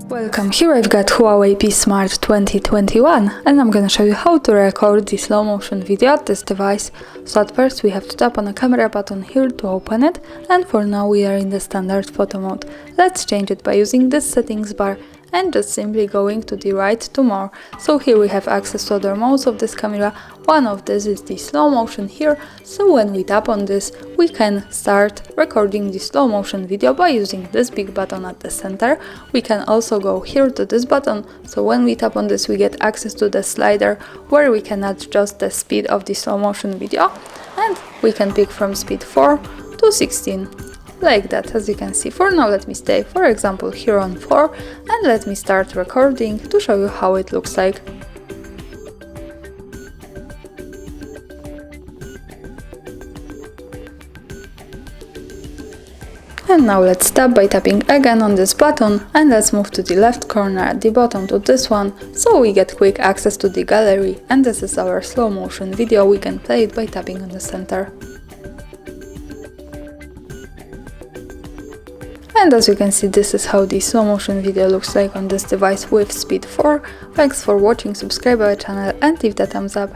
Welcome, here I've got HUAWEI P Smart 2021 and I'm gonna show you how to record the slow motion video at this device. So at first we have to tap on the camera button here to open it, and for now we are in the standard photo mode. Let's change it by using this settings bar and just simply going to the right to more. So here we have access to other modes of this camera. One of this is the slow motion here, so when we tap on this we can start recording the slow motion video by using this big button at the center. We can also go here to this button, so when we tap on this we get access to the slider where we can adjust the speed of the slow motion video, and we can pick from speed 4 to 16. Like that, as you can see. For now let me stay, for example, here on 4 and let me start recording to show you how it looks like. And now let's stop by tapping again on this button, and let's move to the left corner at the bottom to this one, so we get quick access to the gallery, and this is our slow motion video. We can play it by tapping on the center. And as you can see, this is how the slow motion video looks like on this device with speed 4. Thanks for watching, subscribe our channel and leave the thumbs up.